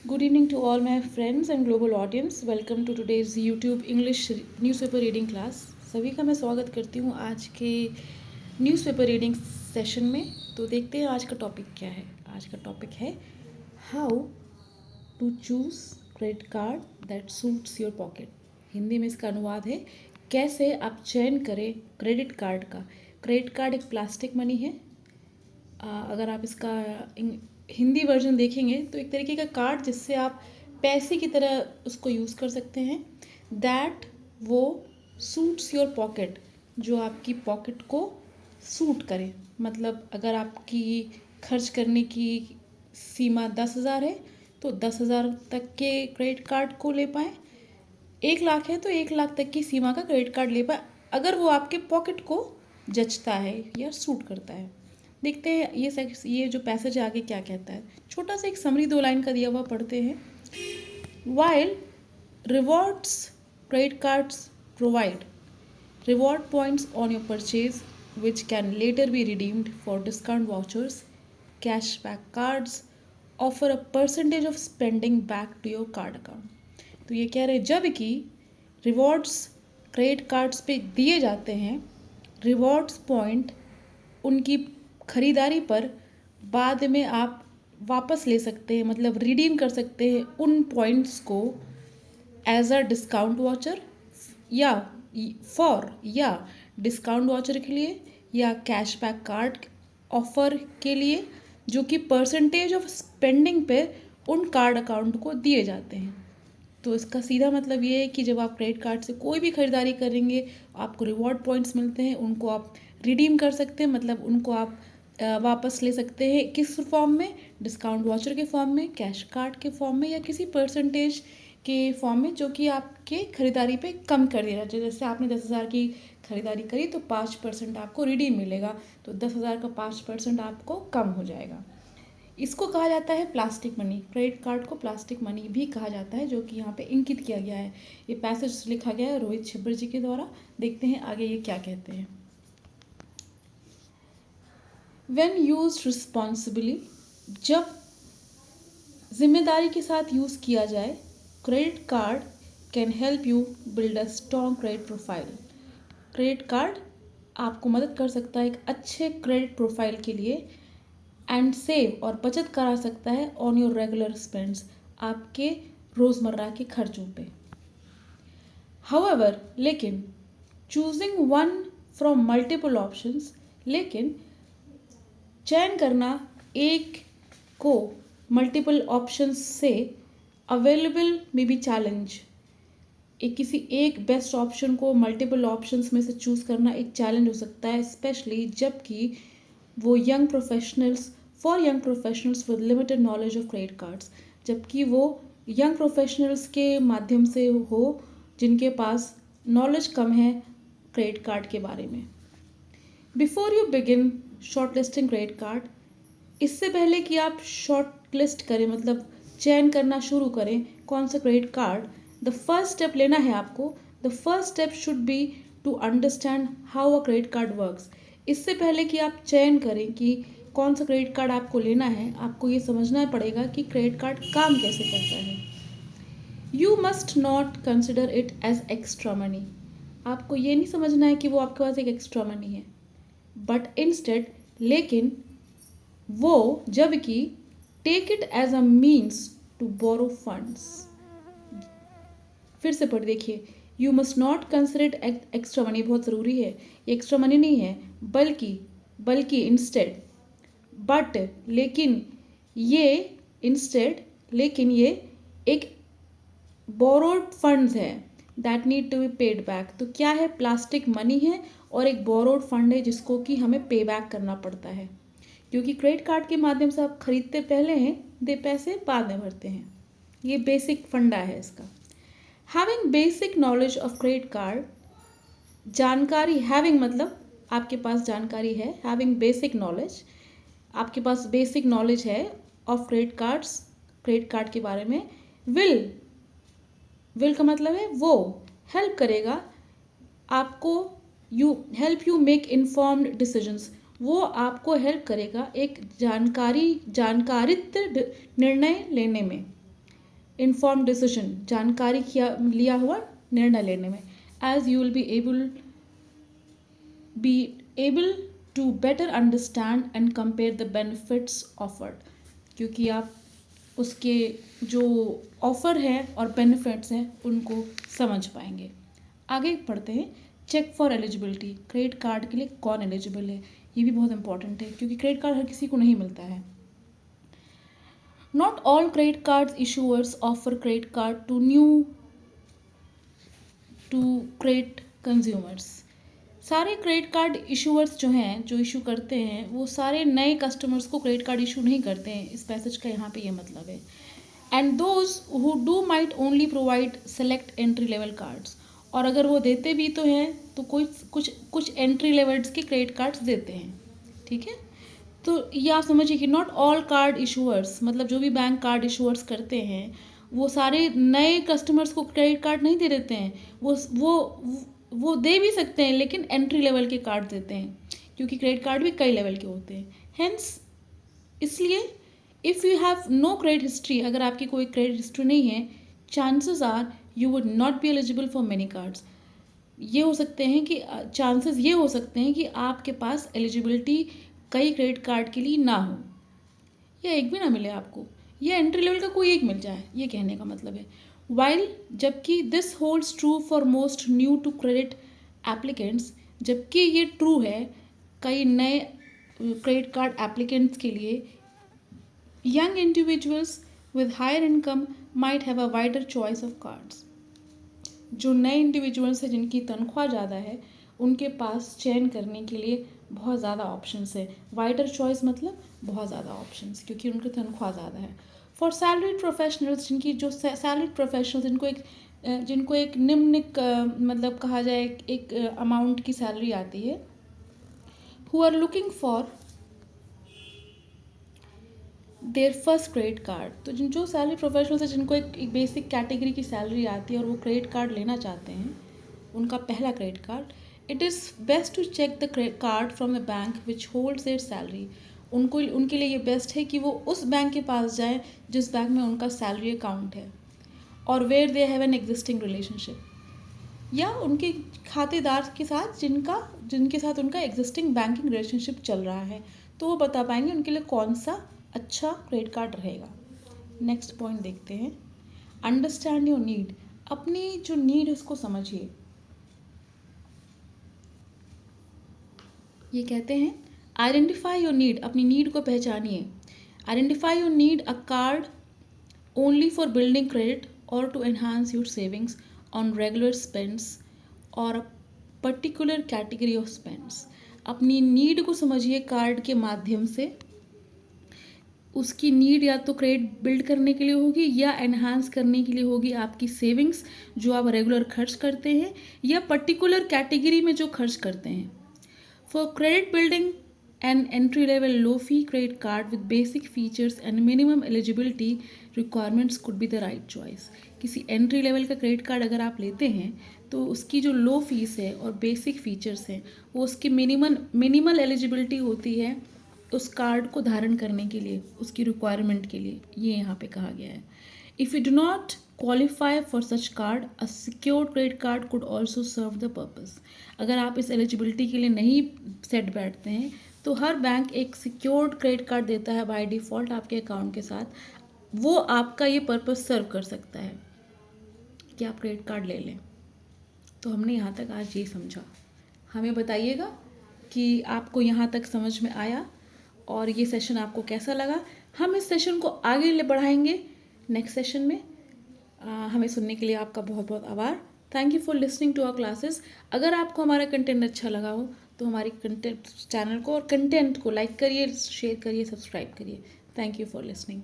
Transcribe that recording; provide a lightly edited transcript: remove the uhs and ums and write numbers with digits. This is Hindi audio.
Good evening to all my friends and global audience. Welcome to today's YouTube English newspaper reading class. सभी का मैं स्वागत करती हूँ आज के न्यूज़पेपर रीडिंग सेशन में। तो देखते हैं आज का टॉपिक क्या है। आज का टॉपिक है how to choose credit card that suits your pocket. Hindi में इसका अनुवाद है कैसे आप चयन करें क्रेडिट कार्ड का। क्रेडिट कार्ड एक प्लास्टिक मनी है। अगर आप इसका हिंदी वर्जन देखेंगे तो एक तरीके का कार्ड जिससे आप पैसे की तरह उसको यूज़ कर सकते हैं। दैट वो सूट्स योर पॉकेट, जो आपकी पॉकेट को सूट करे। मतलब अगर आपकी खर्च करने की सीमा 10,000 है तो 10,000 तक के क्रेडिट कार्ड को ले पाएँ। 1 लाख है तो 1 लाख तक की सीमा का क्रेडिट कार्ड ले पाए, अगर वो आपके पॉकेट को जचता है या सूट करता है। देखते हैं ये जो पैसेज आगे क्या कहता है। छोटा सा एक समरी 2 लाइन का दिया हुआ पढ़ते हैं। While rewards credit cards provide reward points on your purchase which can later be redeemed for discount vouchers, cashback cards offer a percentage of spending back to your card account। तो ये कह रहे हैं जब कि रिवॉर्ड्स क्रेडिट कार्ड्स पे दिए जाते हैं, रिवॉर्ड्स पॉइंट उनकी खरीदारी पर बाद में आप वापस ले सकते हैं, मतलब रिडीम कर सकते हैं उन पॉइंट्स को एज अ डिस्काउंट वाउचर या या डिस्काउंट वाउचर के लिए या कैशबैक कार्ड ऑफर के लिए, जो कि परसेंटेज ऑफ स्पेंडिंग पे उन कार्ड अकाउंट को दिए जाते हैं। तो इसका सीधा मतलब ये है कि जब आप क्रेडिट कार्ड से कोई भी खरीदारी करेंगे आपको रिवॉर्ड पॉइंट्स मिलते हैं, उनको आप रिडीम कर सकते हैं, मतलब उनको आप वापस ले सकते हैं। किस फॉर्म में? डिस्काउंट वाउचर के फॉर्म में, कैश कार्ड के फॉर्म में, या किसी परसेंटेज के फॉर्म में जो कि आपके खरीदारी पे कम कर दिया जाए। जैसे आपने 10,000 की खरीदारी करी तो 5% आपको रिडीम मिलेगा, तो 10,000 का 5% आपको कम हो जाएगा। इसको कहा जाता है प्लास्टिक मनी। क्रेडिट कार्ड को प्लास्टिक मनी भी कहा जाता है, जो कि यहाँ पे इंकित किया गया है। ये पैसेज लिखा गया है रोहित छिब्बर जी के द्वारा। देखते हैं आगे ये क्या कहते हैं। When used responsibly, जब जिम्मेदारी के साथ यूज़ किया जाए, credit card can help you build a strong credit profile. Credit card आपको मदद कर सकता है एक अच्छे क्रेडिट प्रोफाइल के लिए, एंड सेव और बचत करा सकता है ऑन योर रेगुलर स्पेंड्स, आपके रोज़मर्रा के खर्चों पे। हाउएवर, लेकिन choosing one from multiple options, लेकिन चयन करना एक को मल्टीपल ऑप्शंस से अवेलेबल में बी चैलेंज। किसी एक बेस्ट ऑप्शन को मल्टीपल ऑप्शंस में से चूज़ करना एक चैलेंज हो सकता है, स्पेशली जबकि वो young professionals with limited knowledge of credit cards, जबकि वो यंग प्रोफेशनल्स के माध्यम से हो जिनके पास नॉलेज कम है क्रेडिट कार्ड के बारे में। Before you begin short listing credit card, इससे पहले कि आप शॉर्ट लिस्ट करें, मतलब चयन करना शुरू करें कौन सा credit card, the first step लेना है आपको। The first step should be to understand how a credit card works. इससे पहले कि आप चयन करें कि कौन सा क्रेडिट कार्ड आपको लेना है, आपको ये समझना पड़ेगा कि क्रेडिट कार्ड काम कैसे करता है। You must not consider it as extra money. आपको ये नहीं समझना है कि वो आपके पास एक एक्स्ट्रा मनी है, बट इंस्टेड, लेकिन वो जबकि take it as a means to borrow funds. फिर से पढ़ देखिए। You must not consider it extra money, बहुत ज़रूरी है। ये एक्स्ट्रा मनी नहीं है, बल्कि इंस्टेड, बट लेकिन ये एक बोरोड फंड्स है that need to be paid back. तो क्या है? प्लास्टिक मनी है और एक बोरोड फंड है जिसको कि हमें पे बैक करना पड़ता है, क्योंकि क्रेडिट कार्ड के माध्यम से आप खरीदते पहले हैं, दे पैसे बाद में भरते हैं। ये बेसिक फंडा है इसका। Having basic knowledge of credit card, जानकारी, हैविंग मतलब आपके पास जानकारी है, हैविंग बेसिक नॉलेज, आपके पास बेसिक नॉलेज है ऑफ क्रेडिट कार्ड के बारे में। विल का मतलब है वो, हेल्प करेगा आपको, help you make informed decisions, वो आपको हेल्प करेगा एक जानकारित निर्णय लेने में। इन्फॉर्म डिसीजन, जानकारी किया लिया हुआ निर्णय लेने में. As you will be able to better understand and compare the benefits offered, क्योंकि आप उसके जो ऑफ़र है और बेनिफिट्स हैं उनको समझ पाएंगे. आगे पढ़ते हैं. Check for eligibility, credit card के लिए कौन एलिजिबल है, ये भी बहुत इंपॉर्टेंट है क्योंकि क्रेडिट कार्ड हर किसी को नहीं मिलता है. Not all credit card issuers offer credit card to credit consumers. सारे क्रेडिट कार्ड इशूअर्स जो हैं, जो इशू करते हैं, वो सारे नए कस्टमर्स को क्रेडिट कार्ड इशू नहीं करते हैं. इस पैसेज का यहाँ पे ये मतलब है. And those who do might only provide select entry level cards, और अगर वो देते भी तो हैं तो कुछ एंट्री लेवल्स के क्रेडिट कार्ड्स देते हैं. ठीक है, तो ये आप समझिए कि नॉट ऑल कार्ड इशूअर्स, मतलब जो भी बैंक कार्ड इशूअर्स करते हैं वो सारे नए कस्टमर्स को क्रेडिट कार्ड नहीं दे देते हैं. वो दे भी सकते हैं लेकिन एंट्री लेवल के कार्ड देते हैं, क्योंकि क्रेडिट कार्ड भी कई लेवल के होते हैं. हेंस इसलिए if you have no credit history, अगर आपकी कोई क्रेडिट हिस्ट्री नहीं है, chances are you would not be eligible for many cards. ये हो सकते हैं कि चांसेस ये हो सकते हैं कि आपके पास एलिजिबिलिटी कई क्रेडिट कार्ड के लिए ना हो, या एक भी ना मिले आपको, या एंट्री लेवल का कोई एक मिल जाए, ये कहने का मतलब है. वाइल, जबकि this holds true for most new to credit applicants, जबकि ये ट्रू है कई नए क्रेडिट कार्ड एप्लीकेंट्स के लिए. Young individuals with higher income might have a wider choice of cards. जो नए इंडिविजुअल्स हैं जिनकी तनख्वाह ज़्यादा है, उनके पास चयन करने के लिए बहुत ज़्यादा ऑप्शंस है. वाइडर चॉइस मतलब बहुत ज़्यादा ऑप्शंस, क्योंकि उनकी तनख्वाह ज़्यादा है. फॉर सैलरीड प्रोफेशनल्स, जिनकी जो सैलरीड प्रोफेशनल्स, जिनको एक निम्न मतलब कहा जाए एक अमाउंट की सैलरी आती है, who are looking for their first credit card. तो जो सैलरी प्रोफेशनल्स है, जिनको एक बेसिक कैटेगरी की सैलरी आती है और वो क्रेडिट कार्ड लेना चाहते हैं, उनका पहला credit card, it is best to check the card from the bank which holds their salary. उनके लिए ये बेस्ट है कि वो उस बैंक के पास जाएं जिस बैंक में उनका सैलरी अकाउंट है, और where they have an existing relationship, या उनके खातेदार के साथ जिनके साथ उनका एग्जिस्टिंग बैंकिंग रिलेशनशिप चल रहा है, तो वो बता पाएंगे उनके लिए कौन सा अच्छा क्रेडिट कार्ड रहेगा. नेक्स्ट पॉइंट देखते हैं. अंडरस्टैंड योर नीड, अपनी जो नीड है उसको समझिए. ये कहते हैं आइडेंटिफाई योर नीड, अपनी नीड को पहचानिए. Identify your need a card only for building credit or to enhance your savings on regular spends or a particular category of spends. अपनी नीड को समझिए कार्ड के माध्यम से. उसकी नीड या तो क्रेडिट बिल्ड करने के लिए होगी या एनहांस करने के लिए होगी आपकी सेविंग्स जो आप रेगुलर खर्च करते हैं, या पर्टिकुलर कैटेगरी में जो खर्च करते हैं. For credit building an entry level low fee credit card with basic features and minimum eligibility requirements could be the right choice. किसी एंट्री लेवल का क्रेडिट कार्ड अगर आप लेते हैं तो उसकी जो लो फीस है और बेसिक फीचर्स हैं, वो उसकी मिनिमल एलिजिबिलिटी होती है उस कार्ड को धारण करने के लिए, उसकी रिक्वायरमेंट के लिए, ये यहाँ पे कहा गया है. If you do not qualify for such card, a secured credit card could also serve the purpose. अगर आप इस एलिजिबिलिटी के लिए नहीं सेट बैठते हैं तो हर बैंक एक सिक्योर्ड क्रेडिट कार्ड देता है बाय डिफ़ॉल्ट आपके अकाउंट के साथ. वो आपका ये पर्पज़ सर्व कर सकता है कि आप क्रेडिट कार्ड ले लें. तो हमने यहाँ तक आज ये समझा. हमें बताइएगा कि आपको यहाँ तक समझ में आया और ये सेशन आपको कैसा लगा. हम इस सेशन को आगे ले बढ़ाएंगे नेक्स्ट सेशन में. हमें सुनने के लिए आपका बहुत बहुत आभार. Thank you for listening to our classes. अगर आपको हमारा कंटेंट अच्छा लगा हो तो हमारी कंटेंट चैनल को और कंटेंट को लाइक करिए, शेयर करिए, सब्सक्राइब करिए. Thank you for listening.